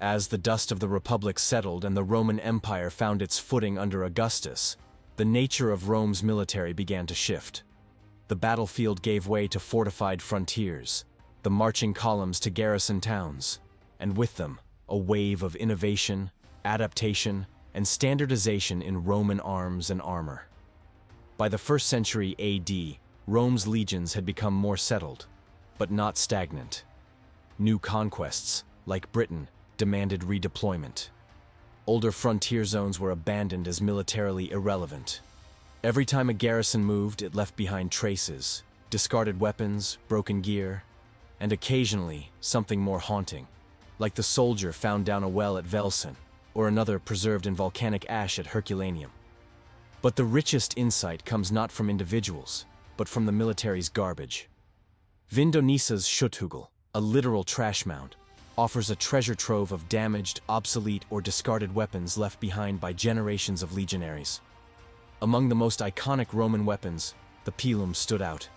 As the dust of the Republic settled and the Roman Empire found its footing under Augustus, the nature of Rome's military began to shift. The battlefield gave way to fortified frontiers, the marching columns to garrison towns, and with them, a wave of innovation, adaptation, and standardization in Roman arms and armor. By the 1st century AD, Rome's legions had become more settled, but not stagnant. New conquests, like Britain, demanded redeployment. Older frontier zones were abandoned as militarily irrelevant. Every time a garrison moved, it left behind traces, discarded weapons, broken gear, and occasionally something more haunting, like the soldier found down a well at Velsen, or another preserved in volcanic ash at Herculaneum. But the richest insight comes not from individuals, but from the military's garbage. Vindonisa's Schuthügel, a literal trash mound, offers a treasure trove of damaged, obsolete, or discarded weapons left behind by generations of legionaries. Among the most iconic Roman weapons, the pilum stood out.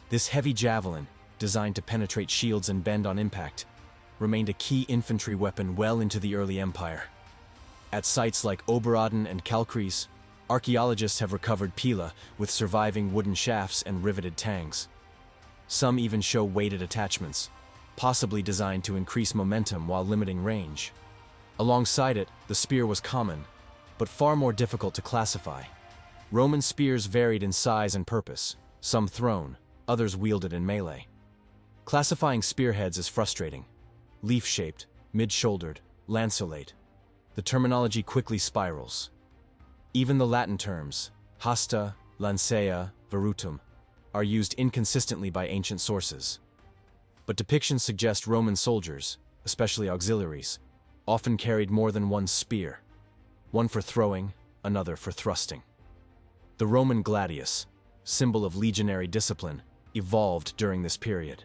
This heavy javelin, designed to penetrate shields and bend on impact, remained a key infantry weapon well into the early empire. At sites like Oberadin and Calcres, archaeologists have recovered pila with surviving wooden shafts and riveted tangs. Some even show weighted attachments, possibly designed to increase momentum while limiting range. Alongside it, the spear was common, but far more difficult to classify. Roman spears varied in size and purpose, some thrown, others wielded in melee. Classifying spearheads is frustrating. Leaf-shaped, mid-shouldered, lanceolate. The terminology quickly spirals. Even the Latin terms, hasta, lancea, verutum, are used inconsistently by ancient sources. But depictions suggest Roman soldiers, especially auxiliaries, often carried more than one spear, one for throwing, another for thrusting. The Roman gladius, symbol of legionary discipline, evolved during this period.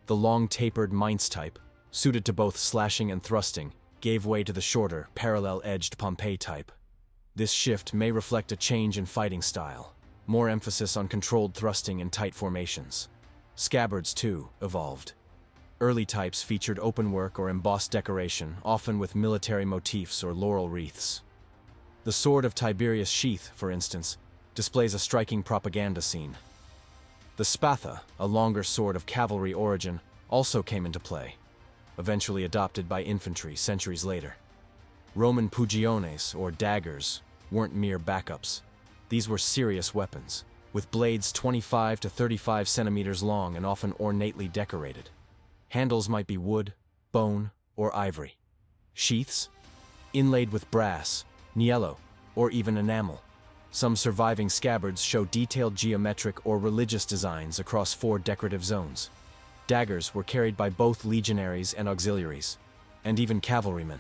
The long-tapered Mainz type, suited to both slashing and thrusting, gave way to the shorter, parallel-edged Pompey type. This shift may reflect a change in fighting style, more emphasis on controlled thrusting and tight formations. Scabbards, too, evolved. Early types featured openwork or embossed decoration, often with military motifs or laurel wreaths. The sword of Tiberius' sheath, for instance, displays a striking propaganda scene. The spatha, a longer sword of cavalry origin, also came into play, eventually adopted by infantry centuries later. Roman pugiones, or daggers, weren't mere backups. These were serious weapons, with blades 25 to 35 centimeters long and often ornately decorated. Handles might be wood, bone, or ivory. Sheaths? Inlaid with brass, niello, or even enamel. Some surviving scabbards show detailed geometric or religious designs across 4 decorative zones. Daggers were carried by both legionaries and auxiliaries, and even cavalrymen.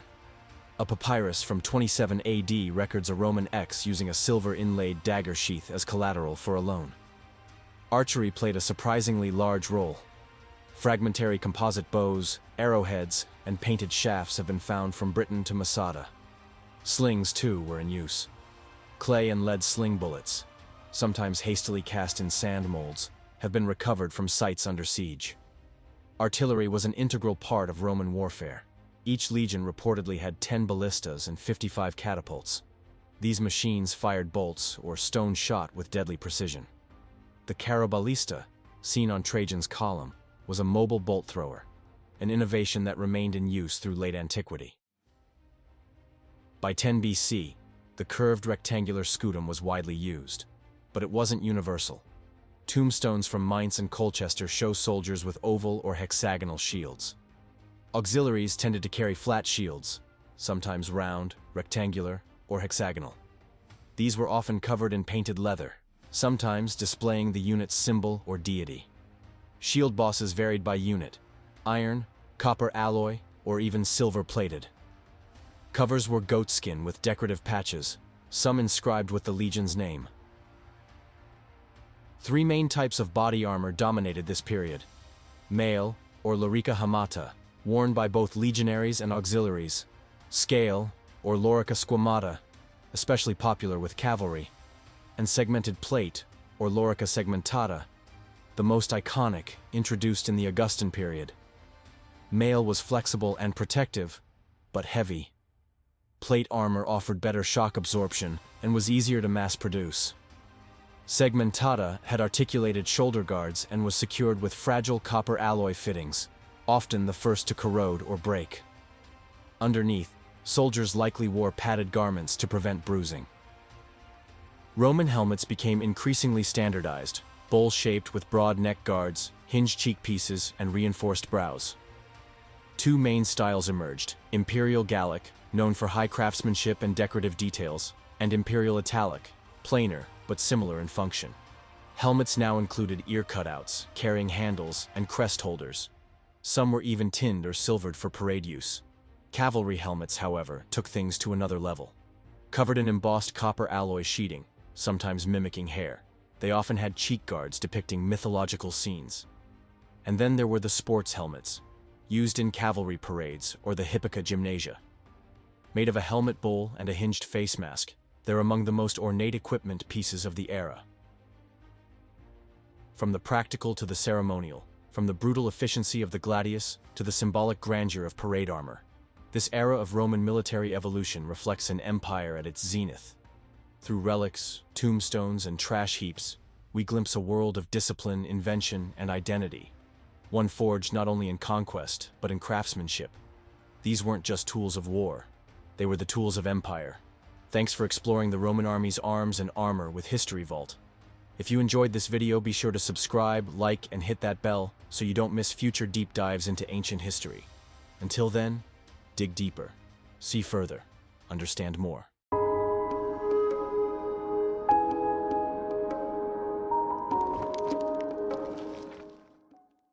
A papyrus from 27 AD records a Roman X using a silver inlaid dagger sheath as collateral for a loan. Archery played a surprisingly large role. Fragmentary composite bows, arrowheads, and painted shafts have been found from Britain to Masada. Slings, too, were in use. Clay and lead sling bullets, sometimes hastily cast in sand molds, have been recovered from sites under siege. Artillery was an integral part of Roman warfare. Each legion reportedly had 10 ballistas and 55 catapults. These machines fired bolts or stone shot with deadly precision. The caraballista, seen on Trajan's column, was a mobile bolt thrower, an innovation that remained in use through late antiquity. By 10 BC, the curved rectangular scutum was widely used, but it wasn't universal. Tombstones from Mainz and Colchester show soldiers with oval or hexagonal shields. Auxiliaries tended to carry flat shields, sometimes round, rectangular, or hexagonal. These were often covered in painted leather, sometimes displaying the unit's symbol or deity. Shield bosses varied by unit: iron, copper alloy, or even silver-plated. Covers were goatskin with decorative patches, some inscribed with the legion's name. 3 main types of body armor dominated this period: mail, or lorica hamata, worn by both legionaries and auxiliaries; scale, or lorica squamata, especially popular with cavalry; and segmented plate, or lorica segmentata, the most iconic, introduced in the Augustan period. Mail was flexible and protective, but heavy. Plate armor offered better shock absorption and was easier to mass-produce. Segmentata had articulated shoulder guards and was secured with fragile copper alloy fittings, often the first to corrode or break. Underneath, soldiers likely wore padded garments to prevent bruising. Roman helmets became increasingly standardized, bowl-shaped with broad neck guards, hinged cheek pieces, and reinforced brows. Two main styles emerged: Imperial Gallic, known for high craftsmanship and decorative details, and Imperial Italic, plainer but similar in function. Helmets now included ear cutouts, carrying handles, and crest holders. Some were even tinned or silvered for parade use. Cavalry helmets, however, took things to another level. Covered in embossed copper alloy sheeting, sometimes mimicking hair, they often had cheek guards depicting mythological scenes. And then there were the sports helmets, used in cavalry parades or the hippica gymnasia. Made of a helmet bowl and a hinged face mask, they're among the most ornate equipment pieces of the era. From the practical to the ceremonial, from the brutal efficiency of the gladius to the symbolic grandeur of parade armor, this era of Roman military evolution reflects an empire at its zenith. Through relics, tombstones, and trash heaps, we glimpse a world of discipline, invention, and identity, one forged not only in conquest, but in craftsmanship. These weren't just tools of war, they were the tools of empire. Thanks for exploring the Roman army's arms and armor with HistoryVault. If you enjoyed this video, be sure to subscribe, like, and hit that bell so you don't miss future deep dives into ancient history. Until then, dig deeper, see further, understand more.